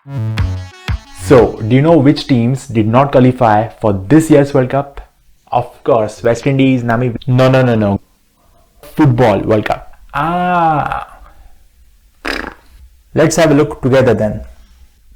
So, do you know which teams did not qualify for this year's World Cup? Of course, West Indies, Namibia. No. Football World Cup. Let's have a look together then.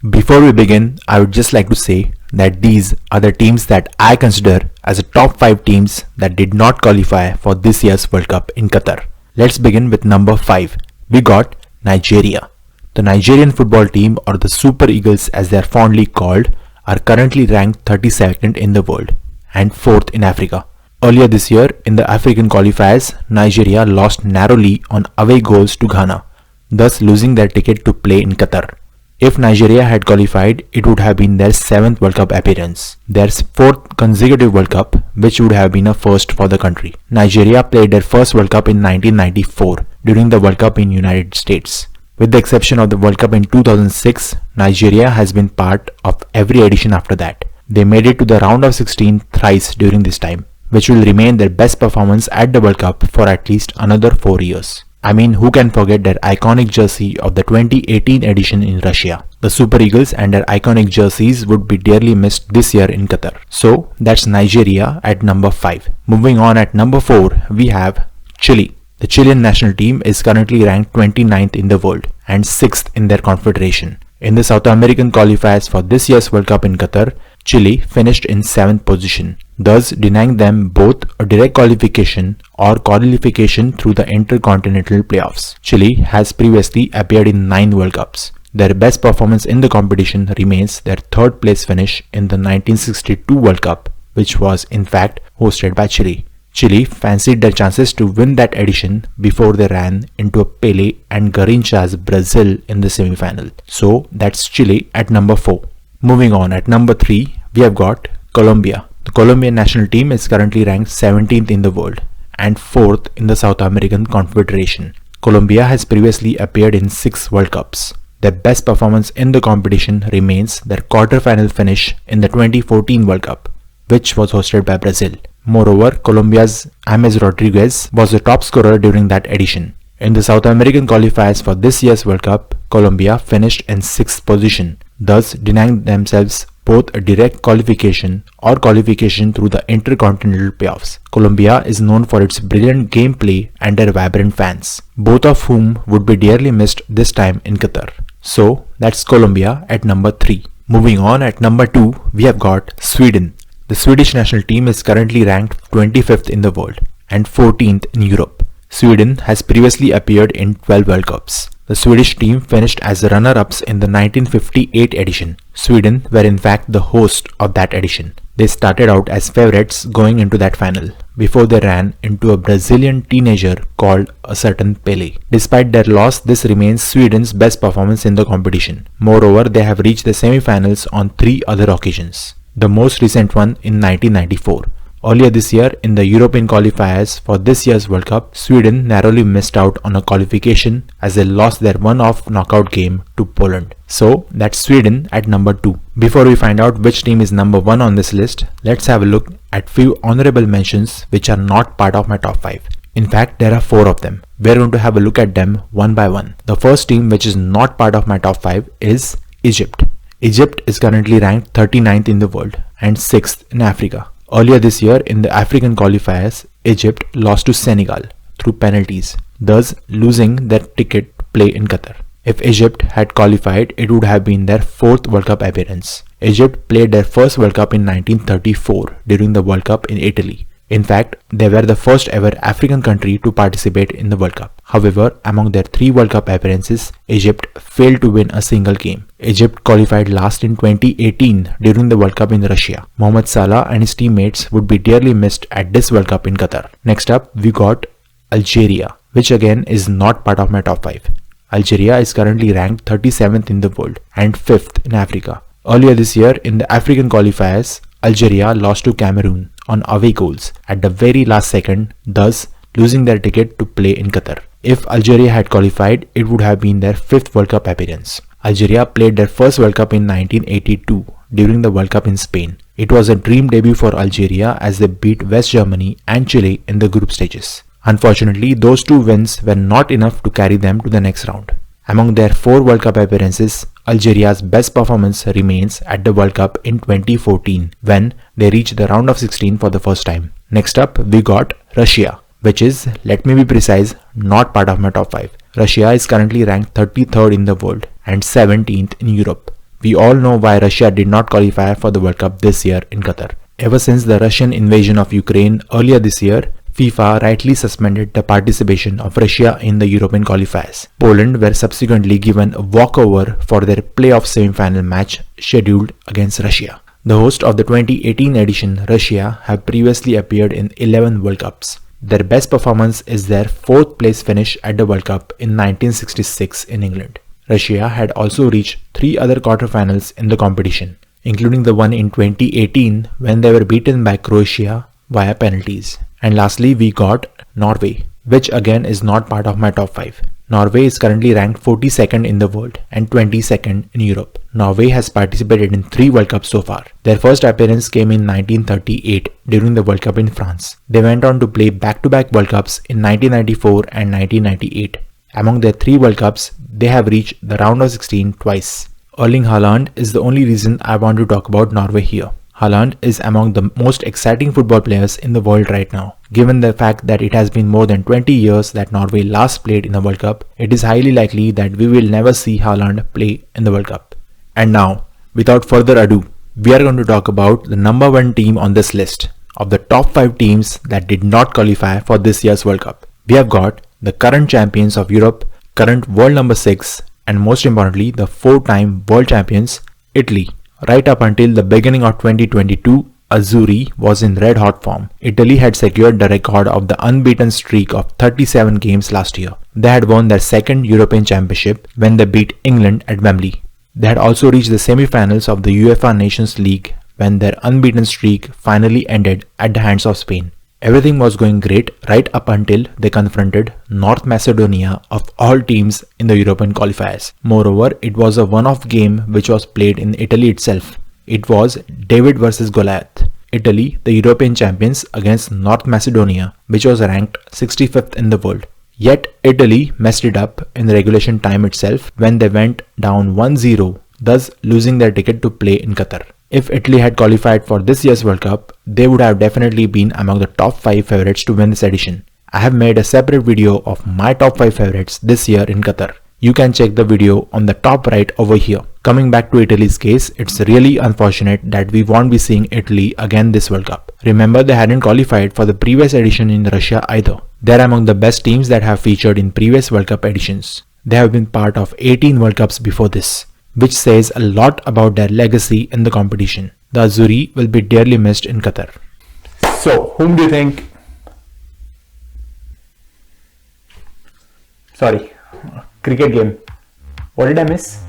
Before we begin, I would just like to say that these are the teams that I consider as the top 5 teams that did not qualify for this year's World Cup in Qatar. Let's begin with number 5. We got Nigeria. The Nigerian football team, or the Super Eagles as they are fondly called, are currently ranked 32nd in the world and 4th in Africa. Earlier this year, in the African qualifiers, Nigeria lost narrowly on away goals to Ghana, thus losing their ticket to play in Qatar. If Nigeria had qualified, it would have been their 7th World Cup appearance, their 4th consecutive World Cup, which would have been a first for the country. Nigeria played their first World Cup in 1994 during the World Cup in United States. With the exception of the World Cup in 2006, Nigeria has been part of every edition after that. They made it to the round of 16 thrice during this time, which will remain their best performance at the World Cup for at least another 4 years. I mean, who can forget their iconic jersey of the 2018 edition in Russia? The Super Eagles and their iconic jerseys would be dearly missed this year in Qatar. So, that's Nigeria at number 5. Moving on, at number 4, we have Chile. The Chilean national team is currently ranked 29th in the world and 6th in their confederation. In the South American qualifiers for this year's World Cup in Qatar, Chile finished in 7th position, thus denying them both a direct qualification or qualification through the intercontinental playoffs. Chile has previously appeared in 9 World Cups. Their best performance in the competition remains their 3rd place finish in the 1962 World Cup, which was in fact hosted by Chile. Chile fancied their chances to win that edition before they ran into a Pele and Garrincha's Brazil in the semi-final. So that's Chile at number 4. Moving on, at number 3, we have got Colombia. The Colombian national team is currently ranked 17th in the world and 4th in the South American Confederation. Colombia has previously appeared in 6 World Cups. Their best performance in the competition remains their quarter-final finish in the 2014 World Cup, which was hosted by Brazil. Moreover, Colombia's James Rodriguez was the top scorer during that edition. In the South American qualifiers for this year's World Cup, Colombia finished in 6th position, thus denying themselves both a direct qualification or qualification through the intercontinental playoffs. Colombia is known for its brilliant gameplay and their vibrant fans, both of whom would be dearly missed this time in Qatar. So that's Colombia at number 3. Moving on, at number 2, we have got Sweden. The Swedish national team is currently ranked 25th in the world and 14th in Europe. Sweden has previously appeared in 12 World Cups. The Swedish team finished as the runner-ups in the 1958 edition. Sweden were in fact the host of that edition. They started out as favourites going into that final, before they ran into a Brazilian teenager called a certain Pele. Despite their loss, this remains Sweden's best performance in the competition. Moreover, they have reached the semi-finals on 3 other occasions. The most recent one in 1994. Earlier this year, in the European qualifiers for this year's World Cup, Sweden narrowly missed out on a qualification as they lost their one-off knockout game to Poland. So that's Sweden at number 2. Before we find out which team is number 1 on this list, let's have a look at few honorable mentions which are not part of my top 5. In fact, there are 4 of them. We're going to have a look at them one by one. The first team which is not part of my top 5 is Egypt. Egypt is currently ranked 39th in the world and 6th in Africa. Earlier this year, in the African qualifiers, Egypt lost to Senegal through penalties, thus losing their ticket to play in Qatar. If Egypt had qualified, it would have been their 4th World Cup appearance. Egypt played their first World Cup in 1934 during the World Cup in Italy. In fact, they were the first ever African country to participate in the World Cup. However, among their 3 World Cup appearances, Egypt failed to win a single game. Egypt qualified last in 2018 during the World Cup in Russia. Mohamed Salah and his teammates would be dearly missed at this World Cup in Qatar. Next up, we got Algeria, which again is not part of my top 5. Algeria is currently ranked 37th in the world and 5th in Africa. Earlier this year, in the African qualifiers, Algeria lost to Cameroon on away goals at the very last second, thus losing their ticket to play in Qatar. If Algeria had qualified, it would have been their 5th World Cup appearance. Algeria played their first World Cup in 1982 during the World Cup in Spain. It was a dream debut for Algeria as they beat West Germany and Chile in the group stages. Unfortunately, those 2 wins were not enough to carry them to the next round. Among their 4 World Cup appearances, Algeria's best performance remains at the World Cup in 2014 when they reached the round of 16 for the first time. Next up, we got Russia, which is, let me be precise, not part of my top 5. Russia is currently ranked 33rd in the world and 17th in Europe. We all know why Russia did not qualify for the World Cup this year in Qatar. Ever since the Russian invasion of Ukraine earlier this year, FIFA rightly suspended the participation of Russia in the European qualifiers. Poland were subsequently given a walkover for their playoff semi-final match scheduled against Russia. The host of the 2018 edition, Russia, have previously appeared in 11 World Cups. Their best performance is their 4th place finish at the World Cup in 1966 in England. Russia had also reached 3 other quarterfinals in the competition, including the one in 2018 when they were beaten by Croatia via penalties. And lastly, we got Norway, which again is not part of my top 5. Norway is currently ranked 42nd in the world and 22nd in Europe. Norway has participated in 3 World Cups so far. Their first appearance came in 1938 during the World Cup in France. They went on to play back-to-back World Cups in 1994 and 1998. Among their 3 World Cups, they have reached the round of 16 twice. Erling Haaland is the only reason I want to talk about Norway here. Haaland is among the most exciting football players in the world right now. Given the fact that it has been more than 20 years that Norway last played in a World Cup, it is highly likely that we will never see Haaland play in the World Cup. And now, without further ado, we are going to talk about the number 1 team on this list of the top 5 teams that did not qualify for this year's World Cup. We have got the current champions of Europe, current world number 6, and most importantly, the 4-time world champions, Italy. Right up until the beginning of 2022, Azzurri was in red-hot form. Italy had secured the record of the unbeaten streak of 37 games last year. They had won their 2nd European Championship when they beat England at Wembley. They had also reached the semi-finals of the UEFA Nations League when their unbeaten streak finally ended at the hands of Spain. Everything was going great right up until they confronted North Macedonia of all teams in the European qualifiers. Moreover, it was a one-off game which was played in Italy itself. It was David versus Goliath. Italy, the European champions, against North Macedonia, which was ranked 65th in the world. Yet Italy messed it up in the regulation time itself when they went down 1-0, thus losing their ticket to play in Qatar. If Italy had qualified for this year's World Cup, they would have definitely been among the top 5 favorites to win this edition. I have made a separate video of my top 5 favorites this year in Qatar. You can check the video on the top right over here. Coming back to Italy's case, it's really unfortunate that we won't be seeing Italy again this World Cup. Remember, they hadn't qualified for the previous edition in Russia either. They're among the best teams that have featured in previous World Cup editions. They have been part of 18 World Cups before this, which says a lot about their legacy in the competition. The Azzurri will be dearly missed in Qatar. So, whom do you think? Sorry, cricket game. What did I miss?